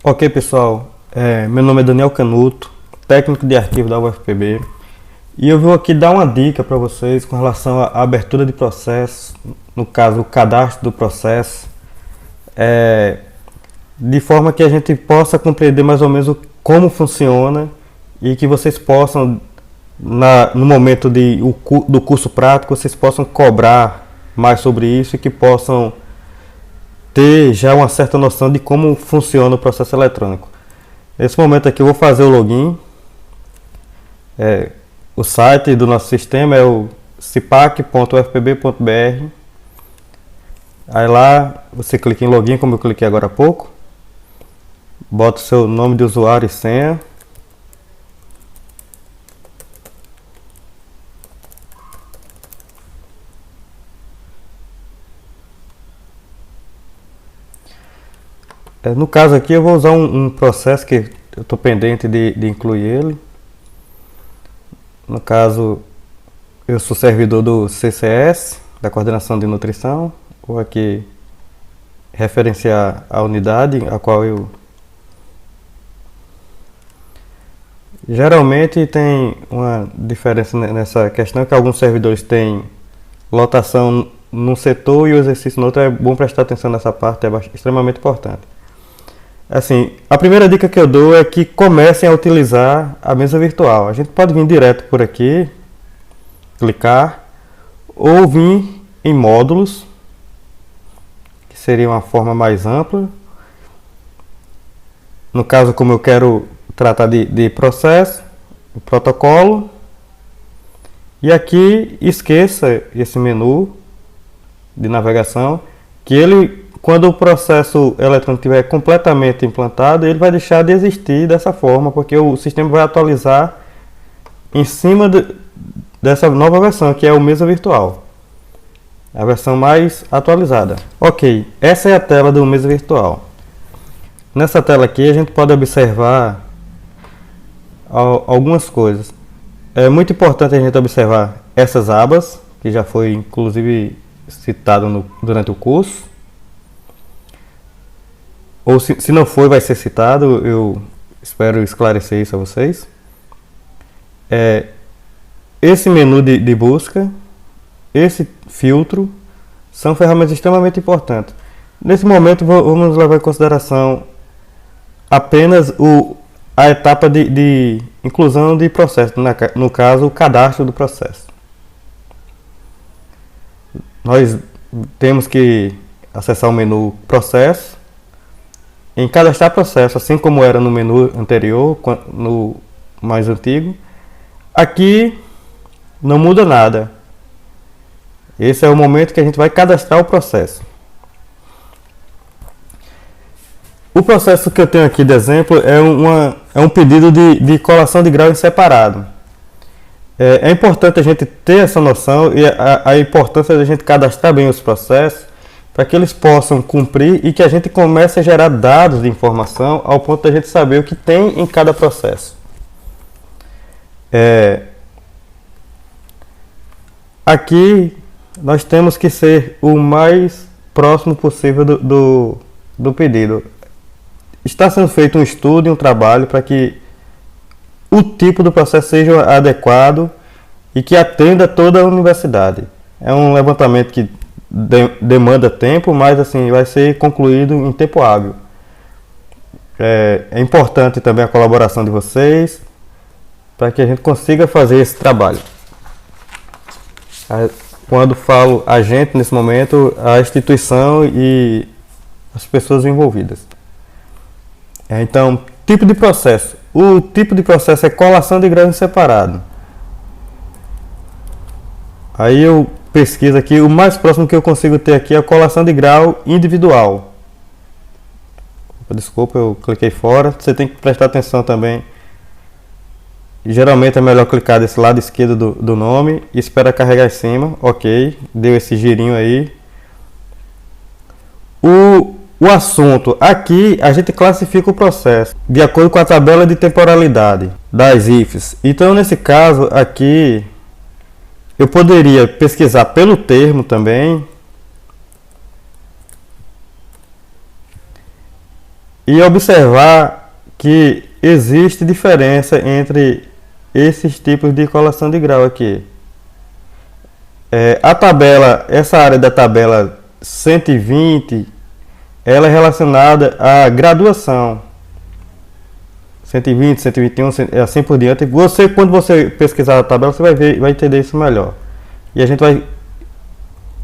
Ok, pessoal, meu nome é Daniel Canuto, técnico de arquivo da UFPB, e eu vou aqui dar uma dica para vocês com relação à abertura de processo, no caso o cadastro do processo, de forma que a gente possa compreender mais ou menos como funciona e que vocês possam, no momento do curso prático, vocês possam cobrar mais sobre isso e que possam ter já uma certa noção de como funciona o processo eletrônico. Nesse momento aqui eu vou fazer o login. O site do nosso sistema é o cipac.ufpb.br. Aí lá você clica em login, como eu cliquei agora há pouco. Bota o seu nome de usuário e senha. No caso aqui eu vou usar um processo que eu estou pendente de incluir ele. No caso, eu sou servidor do CCS, da Coordenação de Nutrição. Vou aqui referenciar a unidade a qual eu... Geralmente tem uma diferença nessa questão, que alguns servidores têm lotação num setor e o exercício no outro. É bom prestar atenção nessa parte, é extremamente importante. Assim, a primeira dica que eu dou é que comecem a utilizar a mesa virtual. A gente pode vir direto por aqui, clicar, ou vir em módulos, que seria uma forma mais ampla. No caso, como eu quero tratar de processo, o protocolo, e aqui esqueça esse menu de navegação, que ele, quando o processo eletrônico estiver completamente implantado, ele vai deixar de existir dessa forma, porque o sistema vai atualizar em cima dessa nova versão, que é o mesa virtual, a versão mais atualizada. Ok, essa é a tela do mesa virtual. Nessa tela aqui a gente pode observar algumas coisas. É muito importante a gente observar essas abas, que já foi inclusive citado durante o curso. Ou se não foi, vai ser citado. Eu espero esclarecer isso a vocês. Esse menu de busca, esse filtro, são ferramentas extremamente importantes. Nesse momento vamos levar em consideração apenas a etapa de inclusão de processo, no caso o cadastro do processo. Nós temos que acessar o menu processo, em cadastrar processo, assim como era no menu anterior, no mais antigo. Aqui não muda nada. Esse é o momento que a gente vai cadastrar o processo. O processo que eu tenho aqui de exemplo é um pedido de colação de grau em separado. É importante a gente ter essa noção e a importância da gente cadastrar bem os processos para que eles possam cumprir e que a gente comece a gerar dados de informação ao ponto da gente saber o que tem em cada processo. Aqui nós temos que ser o mais próximo possível do pedido. Está sendo feito um estudo e um trabalho para que o tipo do processo seja adequado e que atenda toda a universidade. É um levantamento que demanda tempo, mas assim vai ser concluído em tempo hábil. É importante também a colaboração de vocês para que a gente consiga fazer esse trabalho. Quando falo a gente, nesse momento, a instituição e as pessoas envolvidas. Então, tipo de processo. O tipo de processo é colação de grau em separado. Aí eu pesquiso aqui, o mais próximo que eu consigo ter aqui é a colação de grau individual. Desculpa, eu cliquei fora. Você tem que prestar atenção também. Geralmente é melhor clicar desse lado esquerdo do nome e esperar carregar em cima. Ok, deu esse girinho aí. O assunto, aqui a gente classifica o processo de acordo com a tabela de temporalidade das IFs. Então nesse caso aqui eu poderia pesquisar pelo termo também. e observar que existe diferença entre esses tipos de colação de grau aqui. A tabela, essa área da tabela 120, ela é relacionada à graduação. 120, 121, assim por diante. Você, quando você pesquisar a tabela, você vai ver, vai entender isso melhor. E a gente vai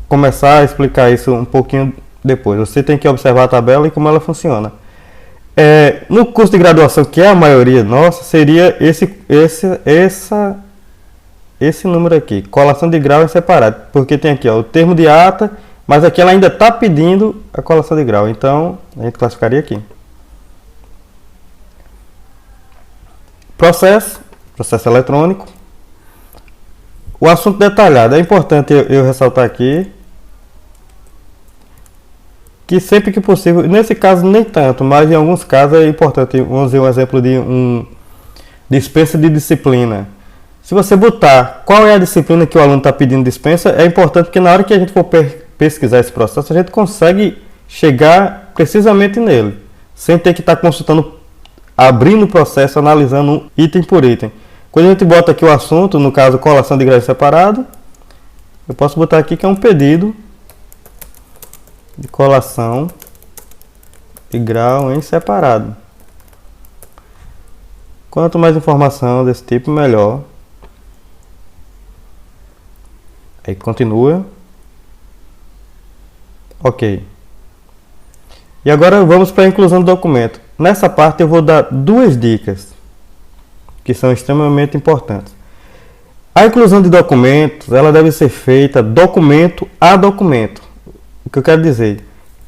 começar a explicar isso um pouquinho depois. Você tem que observar a tabela e como ela funciona. No curso de graduação, que é a maioria nossa, seria esse número aqui. Colação de grau é separado, porque tem aqui, ó, o termo de ata, mas aqui ela ainda está pedindo a colação de grau. Então, a gente classificaria aqui. Processo eletrônico. O assunto detalhado, é importante eu ressaltar aqui que sempre que possível, nesse caso nem tanto, mas em alguns casos é importante. Vamos ver um exemplo de dispensa de disciplina. Se você botar qual é a disciplina que o aluno está pedindo dispensa, é importante porque na hora que a gente for pesquisar esse processo, a gente consegue chegar precisamente nele, sem ter que estar consultando, abrindo o processo, analisando item por item. Quando a gente bota aqui o assunto, no caso colação de grau separado, eu posso botar aqui que é um pedido de colação de grau em separado. Quanto mais informação desse tipo, melhor. Aí continua. Ok. E agora vamos para a inclusão do documento. Nessa parte eu vou dar duas dicas que são extremamente importantes. A inclusão de documentos, ela deve ser feita documento a documento. O que eu quero dizer?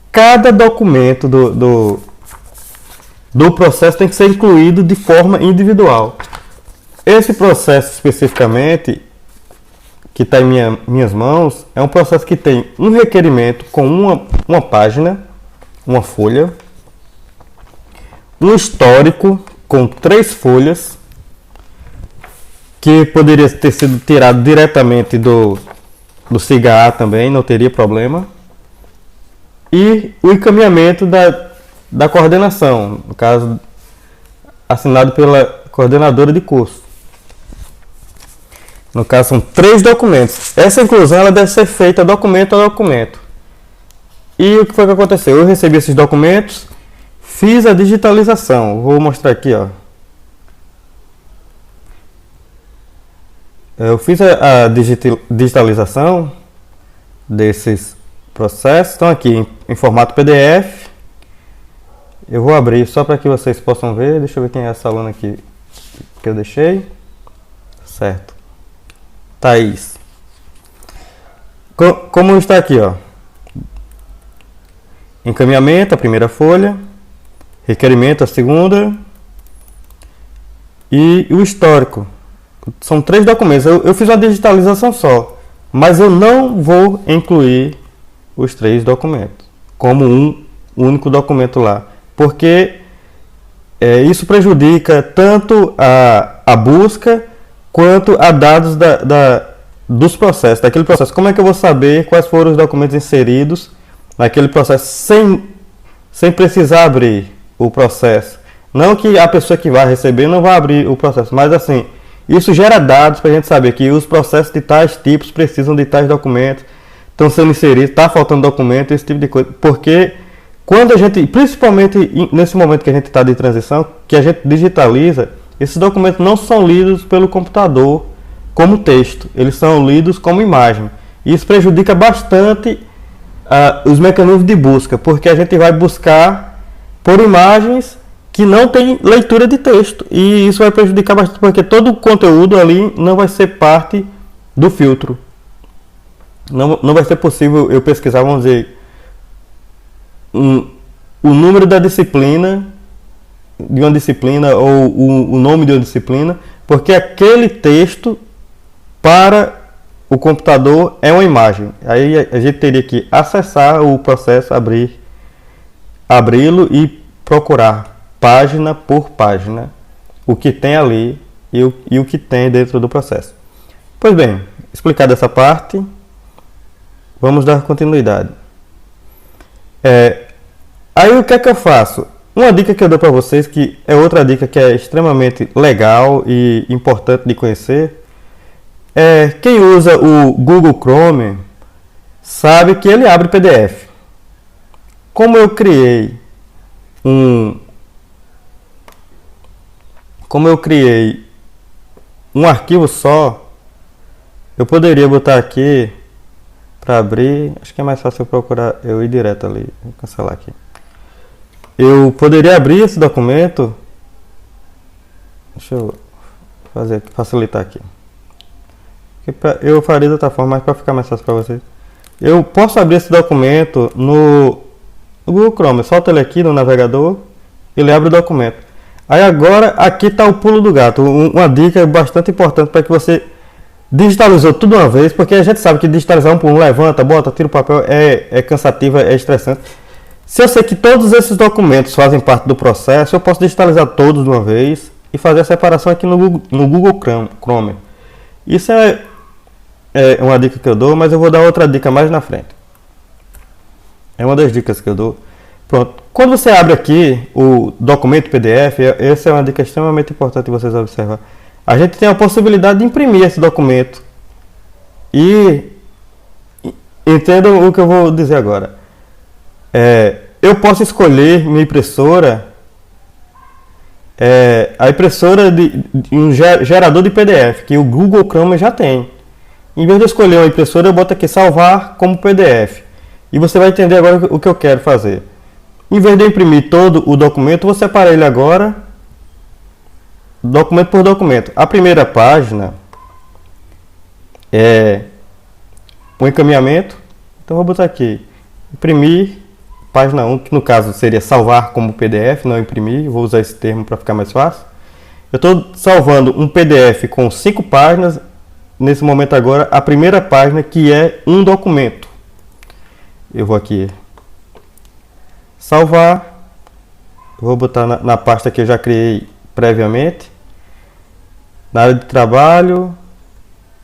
Cada documento do processo tem que ser incluído de forma individual. Esse processo especificamente, que está em minhas mãos, é um processo que tem um requerimento com uma página, uma folha, um histórico com 3 folhas, que poderia ter sido tirado diretamente do SIGA também, não teria problema, e o encaminhamento da coordenação, no caso, assinado pela coordenadora de curso. No caso, são 3 documentos. Essa inclusão ela deve ser feita documento a documento. E o que foi que aconteceu? Eu recebi esses documentos, fiz a digitalização. Vou mostrar aqui, ó. Eu fiz a digitalização desses processos. Estão aqui em formato PDF. Eu vou abrir só para que vocês possam ver. Deixa eu ver quem é essa aluna aqui que eu deixei. Certo. Thaís. Como está aqui, ó. Encaminhamento, a primeira folha. Requerimento, a segunda. E o histórico. São 3 documentos. Eu fiz uma digitalização só. Mas eu não vou incluir os 3 documentos como um único documento lá. Porque isso prejudica tanto a busca quanto a dados dos processos, daquele processo. Como é que eu vou saber quais foram os documentos inseridos naquele processo sem precisar abrir o processo? Não que a pessoa que vai receber não vai abrir o processo, mas assim, isso gera dados para a gente saber que os processos de tais tipos precisam de tais documentos, estão sendo inseridos, está faltando documento, esse tipo de coisa. Porque quando a gente, principalmente nesse momento que a gente está de transição, que a gente digitaliza, esses documentos não são lidos pelo computador como texto, eles são lidos como imagem. E isso prejudica bastante os mecanismos de busca, porque a gente vai buscar por imagens que não tem leitura de texto. E isso vai prejudicar bastante, porque todo o conteúdo ali não vai ser parte do filtro. Não vai ser possível eu pesquisar, vamos dizer, o número da disciplina, de uma disciplina, ou o nome de uma disciplina, porque aquele texto para o computador é uma imagem. Aí a gente teria que acessar o processo, abri-lo e procurar página por página o que tem ali e o que tem dentro do processo. Pois bem, explicada essa parte, vamos dar continuidade. Aí o que é que eu faço? Uma dica que eu dou para vocês, que é outra dica que é extremamente legal e importante de conhecer, é quem usa o Google Chrome sabe que ele abre PDF. Como eu criei um arquivo só, eu poderia botar aqui para abrir. Acho que é mais fácil eu procurar, eu ir direto ali. Vou cancelar aqui. Eu poderia abrir esse documento. Deixa eu facilitar aqui. Eu faria de outra forma, mas para ficar mais fácil para vocês. Eu posso abrir esse documento no Google Chrome. Solta ele aqui no navegador, ele abre o documento. Aí agora aqui está o pulo do gato. Uma dica bastante importante para que você digitalizou tudo uma vez, porque a gente sabe que digitalizar um por um, levanta, bota, tira o papel, é cansativo, é estressante. Se eu sei que todos esses documentos fazem parte do processo, eu posso digitalizar todos de uma vez e fazer a separação aqui no Google Chrome. Isso é uma dica que eu dou, mas eu vou dar outra dica mais na frente. É uma das dicas que eu dou. Pronto. Quando você abre aqui o documento PDF, essa é uma dica extremamente importante de vocês observar. A gente tem a possibilidade de imprimir esse documento. E entendam o que eu vou dizer agora. Eu posso escolher minha impressora, a impressora de um gerador de PDF, que o Google Chrome já tem. Em vez de eu escolher uma impressora, eu boto aqui salvar como PDF. E você vai entender agora o que eu quero fazer. Em vez de eu imprimir todo o documento, vou separar ele agora, documento por documento. A primeira página é o encaminhamento. Então vou botar aqui, imprimir, página 1, que no caso seria salvar como PDF, não imprimir. Vou usar esse termo para ficar mais fácil. Eu estou salvando um PDF com 5 páginas. Nesse momento agora, a primeira página, que é um documento. Eu vou aqui salvar. Vou botar na pasta que eu já criei previamente. Na área de trabalho,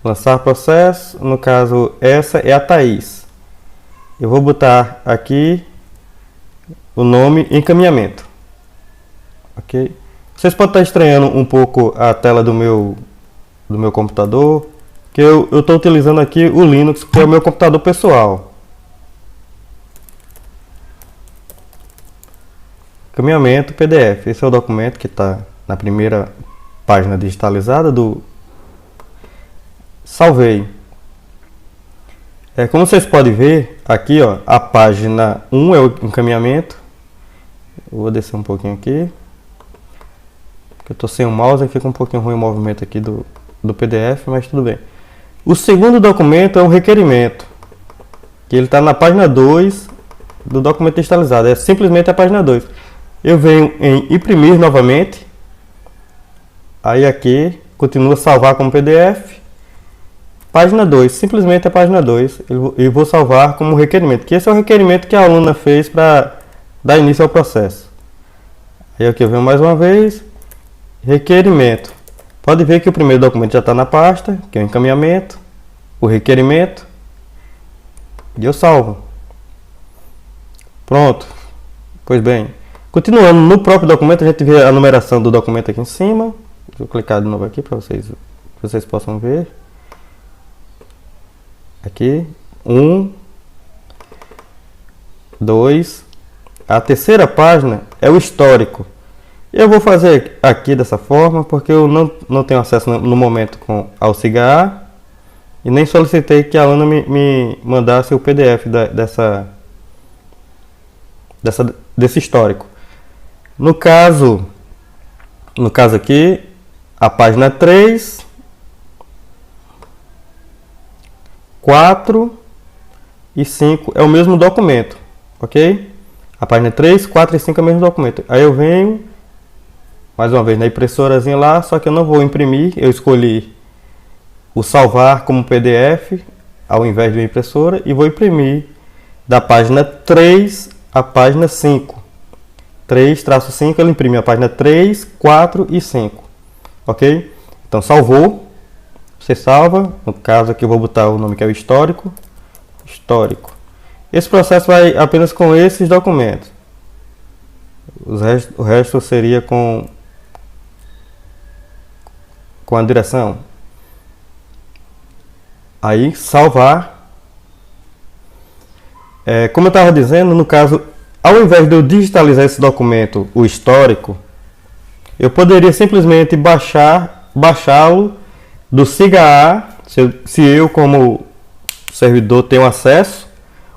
lançar processo. No caso, essa é a Thaís. Eu vou botar aqui o nome encaminhamento. Ok? Vocês podem estar estranhando um pouco a tela do meu computador, que eu estou utilizando aqui o Linux, que é o meu computador pessoal. Encaminhamento PDF. Esse é o documento que está na primeira página digitalizada do salvei. Como vocês podem ver aqui, ó, a página 1 é o encaminhamento. Eu vou descer um pouquinho aqui, porque eu estou sem o mouse e fica um pouquinho ruim o movimento aqui do PDF, mas tudo bem. O segundo documento é o requerimento, que ele está na página 2 do documento digitalizado. É simplesmente a página 2. Eu venho em imprimir novamente. Aí aqui, continua salvar como PDF. Página 2, simplesmente a página 2. Eu vou salvar como requerimento, que esse é o requerimento que a aluna fez para dar início ao processo. Aí aqui eu venho mais uma vez. Requerimento. Pode ver que o primeiro documento já está na pasta, que é o encaminhamento, o requerimento, e eu salvo. Pronto. Pois bem, continuando no próprio documento, a gente vê a numeração do documento aqui em cima. Deixa eu clicar de novo aqui para vocês possam ver. Aqui, 1, 2. A terceira página é o histórico. Eu vou fazer aqui dessa forma, porque eu não tenho acesso no momento ao SIGA e nem solicitei que a aluna me mandasse o PDF desse histórico. No caso aqui, a página 3, 4 e 5 é o mesmo documento, ok? A página 3, 4 e 5 é o mesmo documento. Aí eu venho mais uma vez na impressorazinha lá, só que eu não vou imprimir. Eu escolhi o salvar como PDF ao invés de uma impressora e vou imprimir da página 3 à página 5. 3-5, ele imprime a página 3, 4 e 5. Ok? Então salvou. Você salva. No caso aqui eu vou botar o nome que é o histórico. Histórico. Esse processo vai apenas com esses documentos. O resto seria com a direção. Aí, salvar. Como eu estava dizendo, no caso, ao invés de eu digitalizar esse documento, o histórico, eu poderia simplesmente baixá-lo do SIGA-A, se eu como servidor tenho acesso,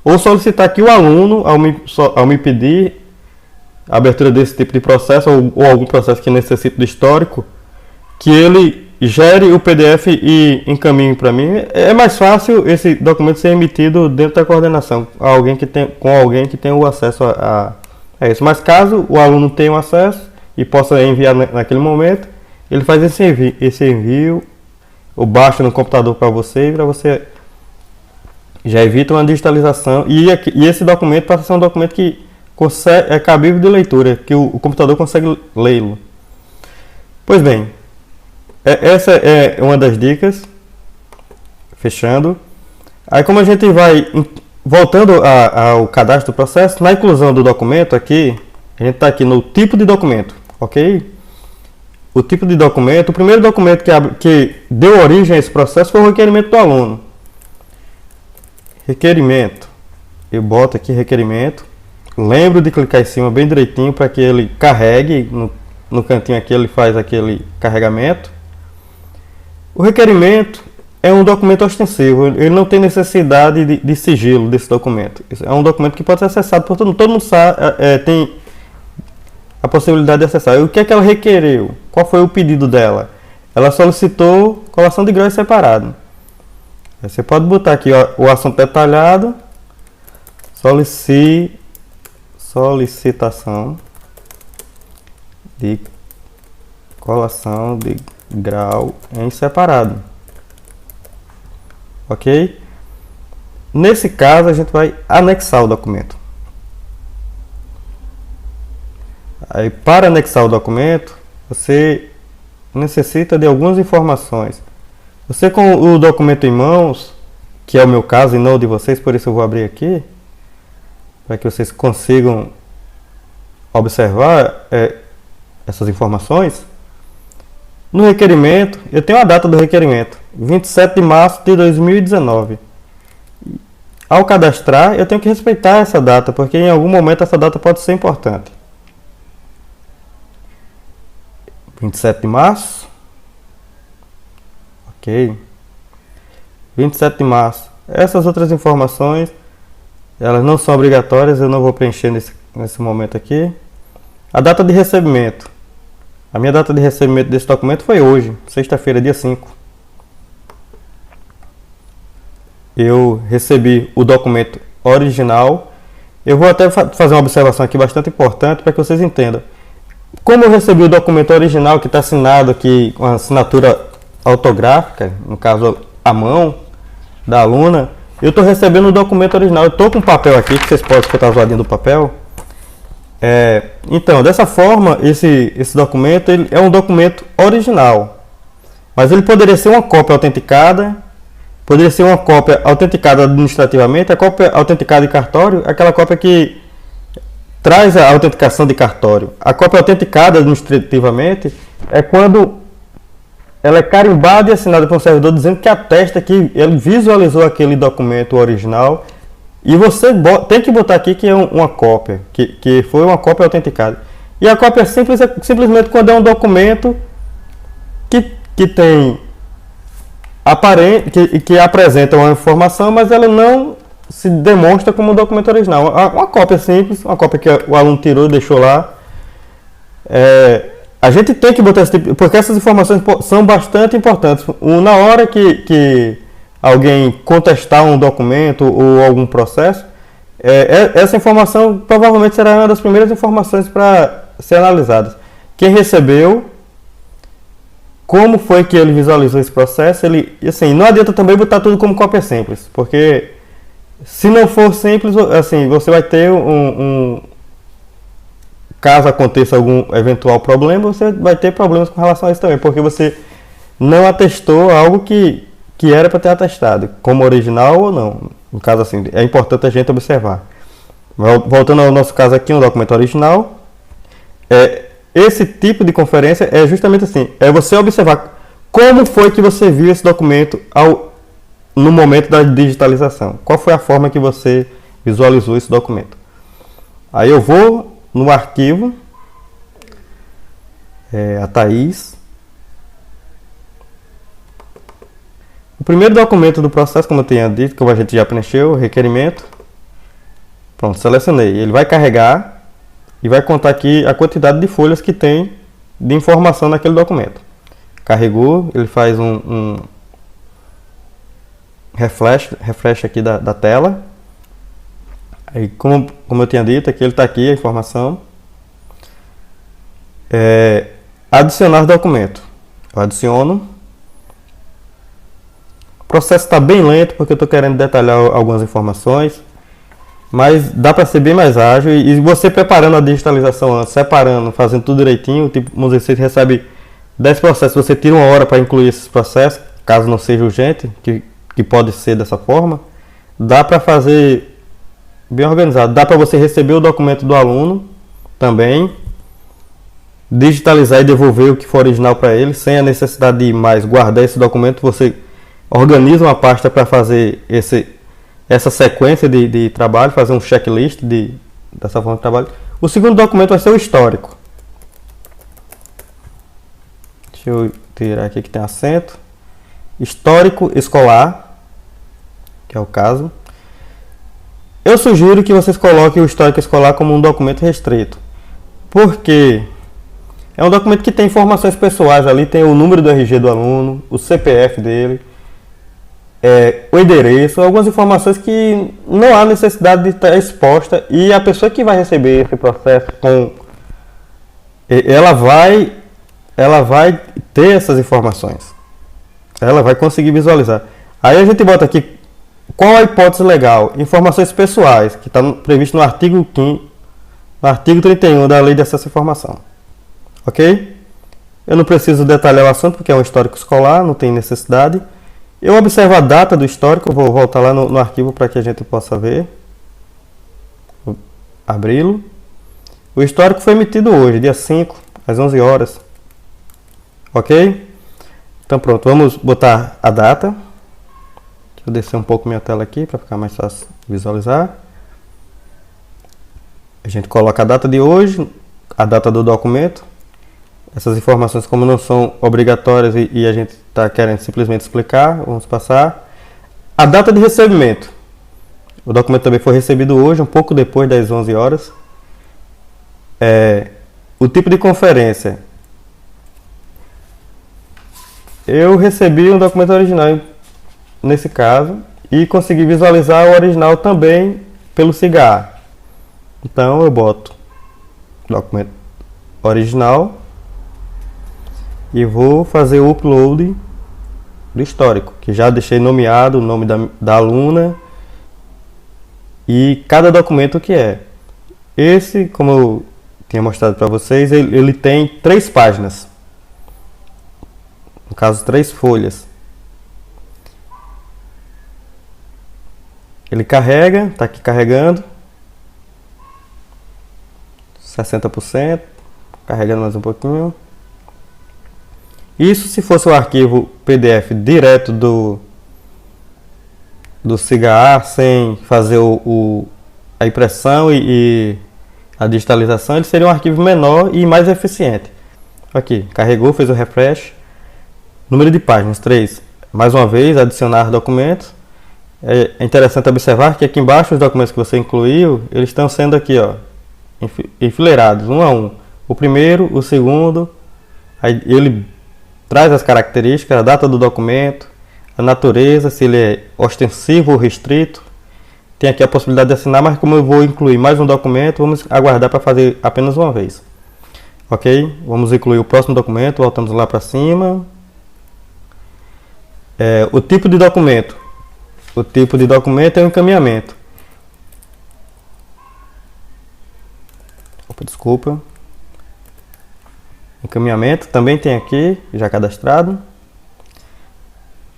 ou solicitar aqui o aluno, ao me pedir a abertura desse tipo de processo, ou algum processo que necessite do histórico, que ele gere o PDF e encaminhe para mim. É mais fácil esse documento ser emitido dentro da coordenação, com alguém que tem o acesso a isso. Mas caso o aluno tenha o acesso e possa enviar naquele momento, ele faz esse envio, ou baixa no computador para você já evita uma digitalização. E esse documento passa a ser um documento que é cabível de leitura, que o computador consegue lê-lo. Pois bem, essa é uma das dicas. Fechando. Aí, como a gente vai voltando ao cadastro do processo, na inclusão do documento aqui, a gente está aqui no tipo de documento, ok? O tipo de documento, o primeiro documento que deu origem a esse processo foi o requerimento do aluno. Requerimento. Eu boto aqui requerimento. Lembro de clicar em cima bem direitinho para que ele carregue. No cantinho aqui ele faz aquele carregamento. O requerimento é um documento ostensivo. Ele não tem necessidade de sigilo desse documento. É um documento que pode ser acessado por todo mundo. Todo mundo sabe, tem a possibilidade de acessar. E o que é que ela requereu? Qual foi o pedido dela? Ela solicitou colação de grau separado. Você pode botar aqui o assunto detalhado. Solicitação de colação de grau em separado. Ok? Nesse caso, a gente vai anexar o documento. Aí, para anexar o documento, você necessita de algumas informações. Você, com o documento em mãos, que é o meu caso e não o de vocês, por isso eu vou abrir aqui, para que vocês consigam observar essas informações. No requerimento, eu tenho a data do requerimento, 27 de março de 2019. Ao cadastrar, eu tenho que respeitar essa data, porque em algum momento essa data pode ser importante. 27 de março. Ok. 27 de março. Essas outras informações, elas não são obrigatórias, eu não vou preencher nesse momento aqui. A data de recebimento. A minha data de recebimento desse documento foi hoje, sexta-feira, dia 5. Eu recebi o documento original. Eu vou até fazer uma observação aqui bastante importante para que vocês entendam. Como eu recebi o documento original, que está assinado aqui com a assinatura autográfica, no caso a mão da aluna, eu estou recebendo o documento original. Eu estou com um papel aqui, que vocês podem escutar o zoadinho do papel. Então, dessa forma, esse documento ele é um documento original, mas ele poderia ser uma cópia autenticada, poderia ser uma cópia autenticada administrativamente, a cópia autenticada de cartório, aquela cópia que traz a autenticação de cartório. A cópia autenticada administrativamente é quando ela é carimbada e assinada por um servidor dizendo que atesta que ele visualizou aquele documento original. E você tem que botar aqui que é uma cópia, que foi uma cópia autenticada. E a cópia simples é simplesmente quando é um documento que tem que apresenta uma informação, mas ela não se demonstra como um documento original. Uma cópia simples, uma cópia que o aluno tirou e deixou lá. A gente tem que botar esse tipo, porque essas informações são bastante importantes. Na hora que alguém contestar um documento ou algum processo, essa informação provavelmente será uma das primeiras informações para ser analisadas. Quem recebeu, como foi que ele visualizou esse processo, assim, não adianta também botar tudo como cópia simples, porque se não for simples, assim, você vai ter caso aconteça algum eventual problema, você vai ter problemas com relação a isso também, porque você não atestou algo que era para ter atestado, como original ou não. No caso assim, é importante a gente observar. Voltando ao nosso caso aqui, no documento original, Esse tipo de conferência é justamente assim, é você observar como foi que você viu esse documento no momento da digitalização. Qual foi a forma que você visualizou esse documento. Aí eu vou no arquivo, a Thaís. O primeiro documento do processo, como eu tinha dito, que a gente já preencheu, o requerimento. Pronto, selecionei. Ele vai carregar e vai contar aqui a quantidade de folhas que tem de informação naquele documento. Carregou, ele faz um refresh aqui da tela. Aí, como eu tinha dito, aqui ele está aqui a informação. Adicionar documento. Eu adiciono. O processo está bem lento porque eu estou querendo detalhar algumas informações, mas dá para ser bem mais ágil. E você preparando a digitalização antes, separando, fazendo tudo direitinho, tipo, vamos dizer, você recebe 10 processos, você tira uma hora para incluir esses processos, caso não seja urgente, que pode ser dessa forma, dá para fazer bem organizado. Dá para você receber o documento do aluno também, digitalizar e devolver o que for original para ele, sem a necessidade de mais guardar esse documento. Você organiza uma pasta para fazer essa sequência de trabalho, fazer um checklist dessa forma de trabalho. O segundo documento vai ser o histórico. Deixa eu tirar aqui que tem acento. Histórico escolar, que é o caso. Eu sugiro que vocês coloquem o histórico escolar como um documento restrito, porque é um documento que tem informações pessoais ali, tem o número do RG do aluno, o CPF dele, o endereço, algumas informações que não há necessidade de estar exposta, e a pessoa que vai receber esse processo, ela vai ter essas informações, ela vai conseguir visualizar. Aí a gente bota aqui qual a hipótese legal, informações pessoais, que está previsto no artigo 5º, no artigo 31 da Lei de Acesso à Informação. Ok? Eu não preciso detalhar o assunto porque é um histórico escolar, não tem necessidade. Eu observo a data do histórico, vou voltar lá no arquivo para que a gente possa ver. Vou abri-lo. O histórico foi emitido hoje, dia 5, às 11 horas. Ok? Então pronto, vamos botar a data. Deixa eu descer um pouco minha tela aqui para ficar mais fácil visualizar. A gente coloca a data de hoje, a data do documento. Essas informações, como não são obrigatórias e a gente está querendo simplesmente explicar, vamos passar. A data de recebimento. O documento também foi recebido hoje, um pouco depois das 11 horas. O tipo de conferência. Eu recebi um documento original nesse caso e consegui visualizar o original também pelo cigarro. Então eu boto documento original e vou fazer o upload do histórico, que já deixei nomeado o nome da aluna e cada documento que é. Esse, como eu tinha mostrado para vocês, ele tem 3 páginas, no caso 3 folhas. Ele carrega, está aqui carregando 60%, carregando mais um pouquinho. Isso se fosse o arquivo PDF direto do SIGA, sem fazer a impressão e a digitalização, ele seria um arquivo menor e mais eficiente. Aqui, carregou, fez o refresh. Número de páginas, 3. Mais uma vez, adicionar documentos. É interessante observar que aqui embaixo os documentos que você incluiu, eles estão sendo aqui, ó, enfileirados, um a um. O primeiro, o segundo, aí ele traz as características, a data do documento, a natureza, se ele é ostensivo ou restrito. Tem aqui a possibilidade de assinar, mas como eu vou incluir mais um documento, vamos aguardar para fazer apenas uma vez. Ok? Vamos incluir o próximo documento, voltamos lá para cima. O tipo de documento. O tipo de documento é o encaminhamento. Desculpa. Encaminhamento também tem aqui, já cadastrado.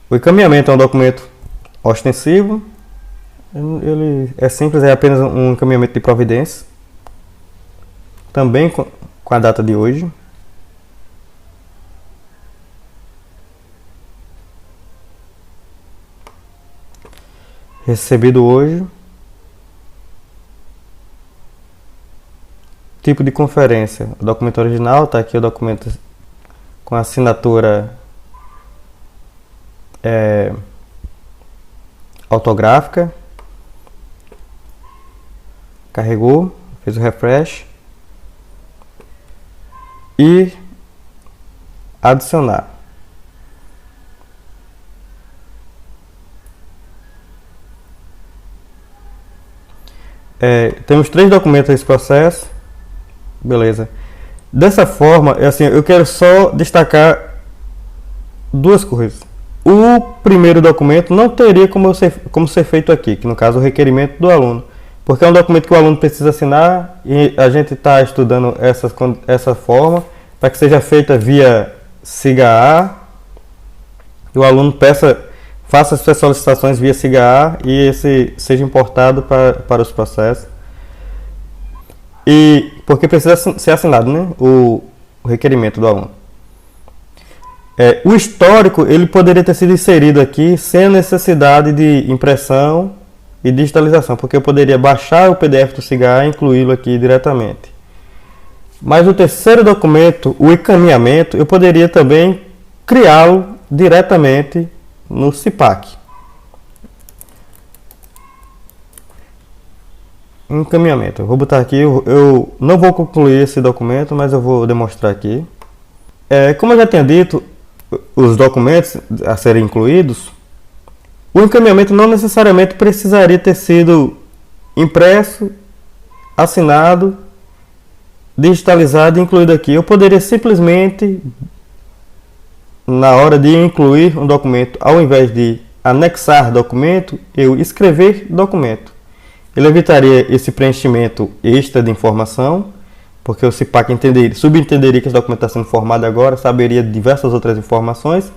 O encaminhamento é um documento ostensivo. Ele é simples, é apenas um encaminhamento de providência. Também com a data de hoje. Recebido hoje. Tipo de conferência. O documento original, está aqui o documento com a assinatura autográfica. Carregou, fez o refresh. E adicionar. Temos 3 documentos nesse processo. Beleza. Dessa forma, assim, eu quero só destacar 2 coisas. O primeiro documento não teria como ser feito aqui, que no caso é o requerimento do aluno. Porque é um documento que o aluno precisa assinar e a gente está estudando essa forma para que seja feita via SIGA-A. O aluno faça as suas solicitações via SIGA-A e esse seja importado para os processos. E porque precisa ser assinado, né, o requerimento do aluno. O histórico ele poderia ter sido inserido aqui sem a necessidade de impressão e digitalização, porque eu poderia baixar o PDF do SIGA-A e incluí-lo aqui diretamente. Mas o terceiro documento, o encaminhamento, eu poderia também criá-lo diretamente no CIPAC. Encaminhamento. Eu vou botar aqui, eu não vou concluir esse documento, mas eu vou demonstrar aqui. Como eu já tinha dito, os documentos a serem incluídos, o encaminhamento não necessariamente precisaria ter sido impresso, assinado, digitalizado e incluído aqui. Eu poderia simplesmente, na hora de incluir um documento, ao invés de anexar documento, eu escrever documento. Ele evitaria esse preenchimento extra de informação, porque o CIPAC subentenderia que esse documento está sendo formado agora, saberia diversas outras informações.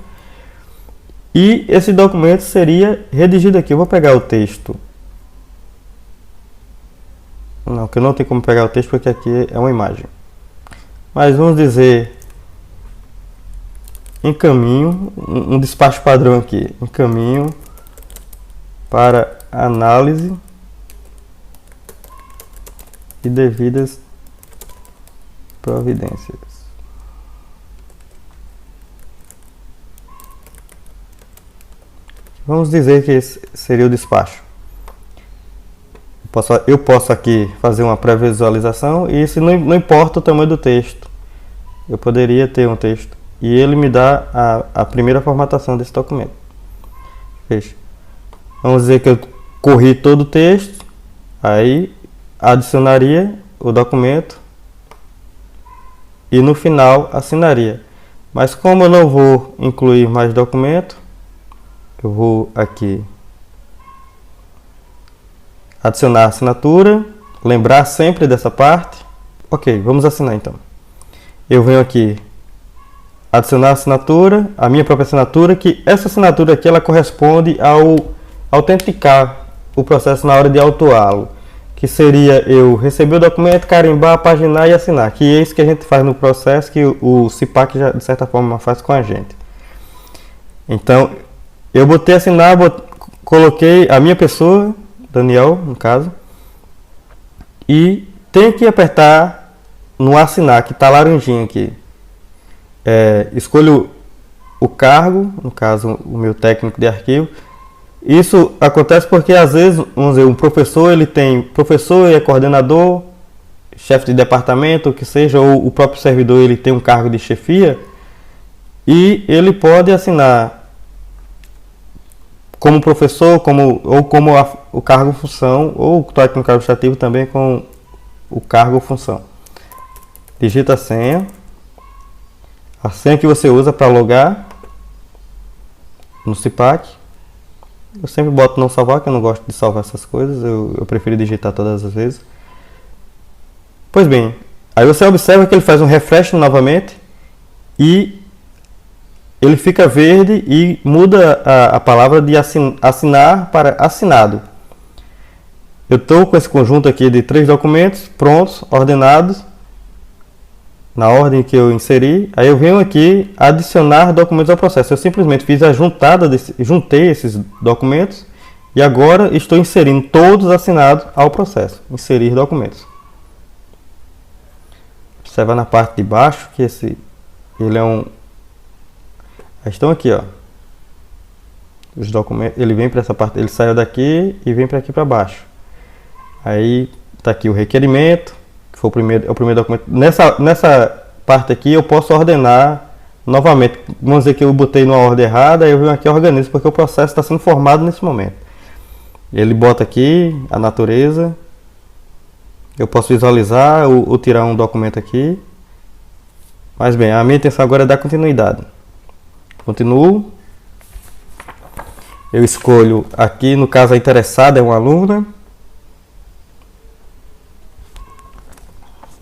E esse documento seria redigido aqui. Eu vou pegar o texto. Não, que eu não tenho como pegar o texto porque aqui é uma imagem. Mas vamos dizer encaminho, um despacho padrão aqui. Encaminho para análise e devidas providências. Vamos dizer que esse seria o despacho. Eu posso aqui fazer uma pré-visualização e isso não importa o tamanho do texto. Eu poderia ter um texto e ele me dá a primeira formatação desse documento. Fecha. Vamos dizer que eu corri todo o texto, aí adicionaria o documento e no final assinaria. Mas como eu não vou incluir mais documento, eu vou aqui adicionar a assinatura, lembrar sempre dessa parte. Ok, vamos assinar então. Eu venho aqui adicionar a assinatura, a minha própria assinatura, que essa assinatura aqui ela corresponde ao autenticar o processo na hora de autuá-lo, que seria eu receber o documento, carimbar, paginar e assinar, que é isso que a gente faz no processo, que o CIPAC já de certa forma faz com a gente. Então, eu botei assinar, coloquei a minha pessoa, Daniel, no caso, e tenho que apertar no assinar, que está laranjinha aqui. Escolho o cargo, no caso, o meu técnico de arquivo. Isso acontece porque, às vezes, vamos dizer, um professor, ele tem professor e é coordenador, chefe de departamento, o que seja, ou o próprio servidor, ele tem um cargo de chefia, e ele pode assinar como professor, ou como o cargo-função, ou o técnico administrativo também com o cargo-função. Digita a senha que você usa para logar no CIPAC. Eu sempre boto não salvar, que eu não gosto de salvar essas coisas, eu prefiro digitar todas as vezes. Pois bem, aí você observa que ele faz um refresh novamente e ele fica verde e muda a palavra de assinar para assinado. Eu estou com esse conjunto aqui de 3 documentos prontos, ordenados. na ordem que eu inseri. Aí eu venho aqui adicionar documentos ao processo. Eu simplesmente fiz a juntada, juntei esses documentos e agora estou inserindo todos assinados ao processo. Inserir documentos. Observa na parte de baixo que ele é um... Estão aqui, ó. Os documentos, ele vem para essa parte, ele saiu daqui e vem para aqui para baixo. Aí está aqui o requerimento, que foi é o primeiro documento. Nessa parte aqui eu posso ordenar novamente. Vamos dizer que eu botei numa ordem errada, aí eu venho aqui e organizo, porque o processo está sendo formado nesse momento. Ele bota aqui a natureza. Eu posso visualizar ou tirar um documento aqui. Mas bem, a minha intenção agora é dar continuidade. Continuo. Eu escolho aqui, no caso a interessada é uma aluna.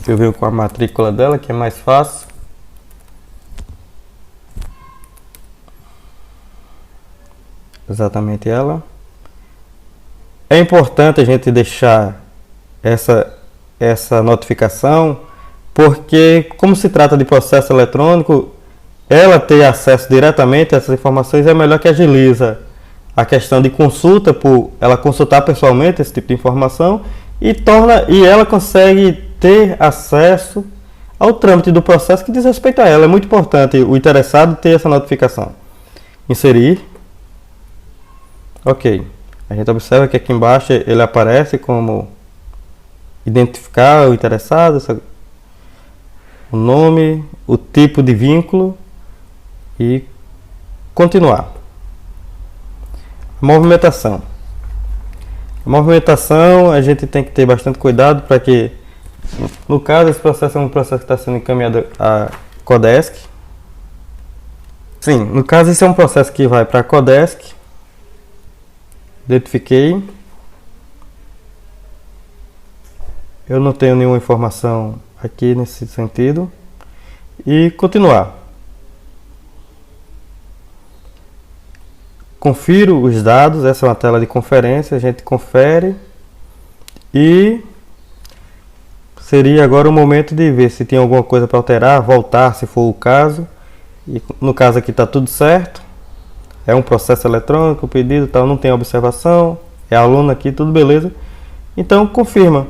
Eu venho com a matrícula dela, que é mais fácil. Exatamente ela. É importante a gente deixar essa notificação, porque como se trata de processo eletrônico, ela ter acesso diretamente a essas informações é melhor, que agiliza a questão de consulta, por ela consultar pessoalmente esse tipo de informação, e ela consegue ter acesso ao trâmite do processo que diz respeito a ela. É muito importante o interessado ter essa notificação. Inserir. Ok. A gente observa que aqui embaixo ele aparece como identificar o interessado, o nome, o tipo de vínculo e continuar. Movimentação. A movimentação, a gente tem que ter bastante cuidado para que, no caso, esse processo é um processo que está sendo encaminhado a Codesc. Sim, no caso, esse é um processo que vai para a Codesc. Identifiquei. Eu não tenho nenhuma informação aqui nesse sentido. E continuar. Confiro os dados, essa é uma tela de conferência, a gente confere e seria agora o momento de ver se tem alguma coisa para alterar, voltar se for o caso. E no caso aqui está tudo certo, é um processo eletrônico, o pedido tal, não tem observação, é aluno aqui, tudo beleza. Então confirma.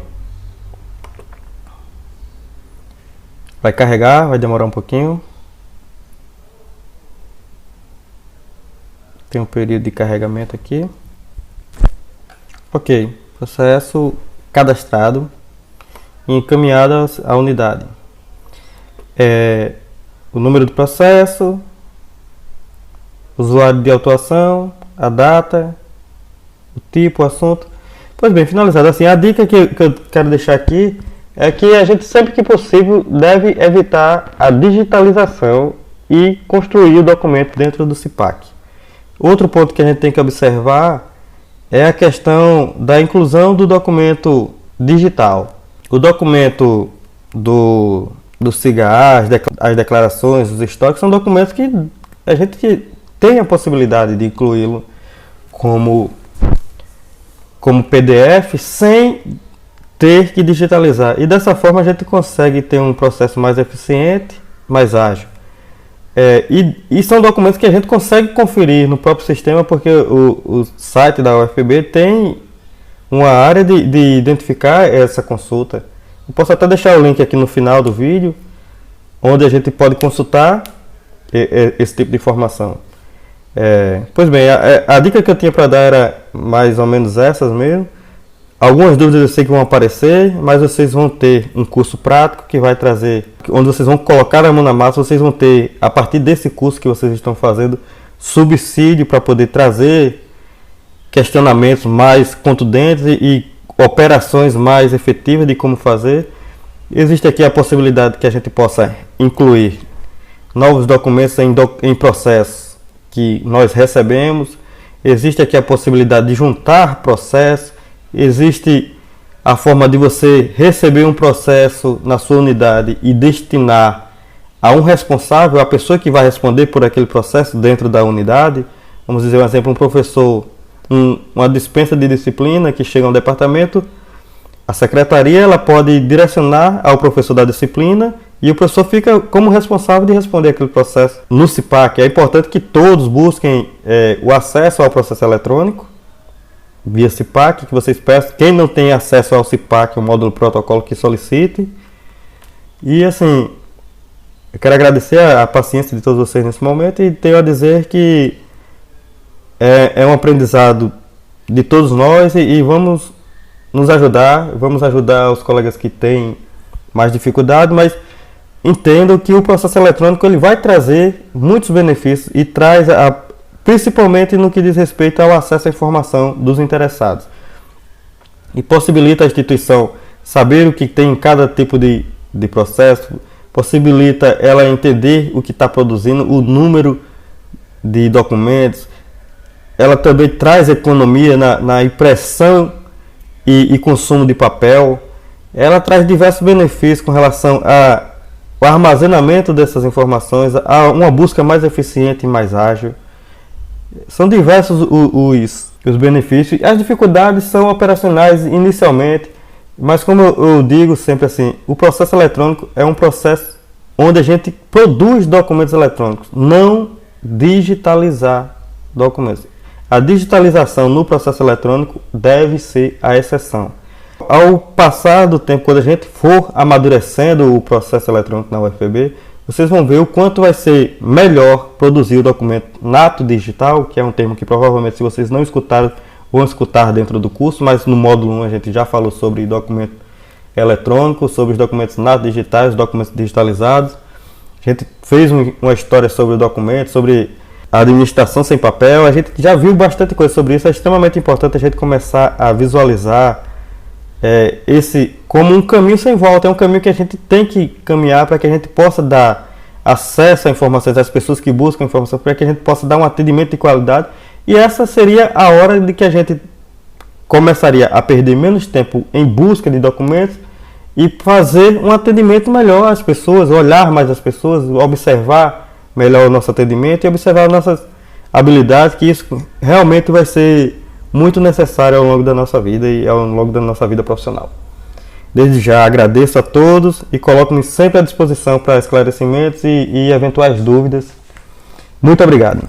Vai carregar, vai demorar um pouquinho. Tem um período de carregamento aqui. Ok, processo cadastrado e encaminhado à unidade. O número do processo, usuário de autuação, a data, o tipo, o assunto. Pois bem, finalizado assim, a dica que eu quero deixar aqui é que a gente, sempre que possível, deve evitar a digitalização e construir o documento dentro do CIPAC. Outro ponto que a gente tem que observar é a questão da inclusão do documento digital. O documento do SIGA, as declarações, os estoques, são documentos que a gente tem a possibilidade de incluí-lo como PDF sem ter que digitalizar. E dessa forma a gente consegue ter um processo mais eficiente, mais ágil. E são documentos que a gente consegue conferir no próprio sistema, porque o site da UFPB tem uma área de identificar essa consulta. Eu posso até deixar o link aqui no final do vídeo, onde a gente pode consultar esse tipo de informação. Pois bem, a dica que eu tinha para dar era mais ou menos essas mesmo. Algumas dúvidas eu sei que vão aparecer, mas vocês vão ter um curso prático que vai trazer, onde vocês vão colocar a mão na massa. Vocês vão ter, a partir desse curso que vocês estão fazendo, subsídio para poder trazer questionamentos mais contundentes e operações mais efetivas de como fazer. Existe aqui a possibilidade que a gente possa incluir novos documentos em processos que nós recebemos. Existe aqui a possibilidade de juntar processos. Existe a forma de você receber um processo na sua unidade e destinar a um responsável, a pessoa que vai responder por aquele processo dentro da unidade. Vamos dizer um exemplo, um professor, uma dispensa de disciplina que chega ao departamento, a secretaria ela pode direcionar ao professor da disciplina e o professor fica como responsável de responder aquele processo no CIPAC. É importante que todos busquem o acesso ao processo eletrônico via CIPAC, que vocês peçam. Quem não tem acesso ao CIPAC, o módulo protocolo, que solicite. E assim, eu quero agradecer a paciência de todos vocês nesse momento e tenho a dizer que é um aprendizado de todos nós e vamos nos ajudar, vamos ajudar os colegas que têm mais dificuldade, mas entendo que o processo eletrônico ele vai trazer muitos benefícios e traz, principalmente no que diz respeito ao acesso à informação dos interessados. E possibilita a instituição saber o que tem em cada tipo de processo, possibilita ela entender o que está produzindo, o número de documentos. Ela também traz economia na impressão e consumo de papel. Ela traz diversos benefícios com relação ao armazenamento dessas informações, a uma busca mais eficiente e mais ágil. São diversos os benefícios. As dificuldades são operacionais inicialmente, mas como eu digo sempre assim, o processo eletrônico é um processo onde a gente produz documentos eletrônicos, não digitalizar documentos. A digitalização no processo eletrônico deve ser a exceção. Ao passar do tempo, quando a gente for amadurecendo o processo eletrônico na UFPB, vocês vão ver o quanto vai ser melhor produzir o documento nato digital, que é um termo que provavelmente, se vocês não escutaram, vão escutar dentro do curso, mas no módulo 1 a gente já falou sobre documento eletrônico, sobre os documentos nato digitais, os documentos digitalizados. A gente fez uma história sobre o documento, sobre a administração sem papel. A gente já viu bastante coisa sobre isso. É extremamente importante a gente começar a visualizar esse como um caminho sem volta. É um caminho que a gente tem que caminhar para que a gente possa dar acesso a informações às pessoas que buscam informação, para que a gente possa dar um atendimento de qualidade. E essa seria a hora de que a gente começaria a perder menos tempo em busca de documentos e fazer um atendimento melhor às pessoas, olhar mais as pessoas, observar melhor o nosso atendimento e observar as nossas habilidades, que isso realmente vai ser muito necessário ao longo da nossa vida e ao longo da nossa vida profissional. Desde já agradeço a todos e coloco-me sempre à disposição para esclarecimentos e eventuais dúvidas. Muito obrigado.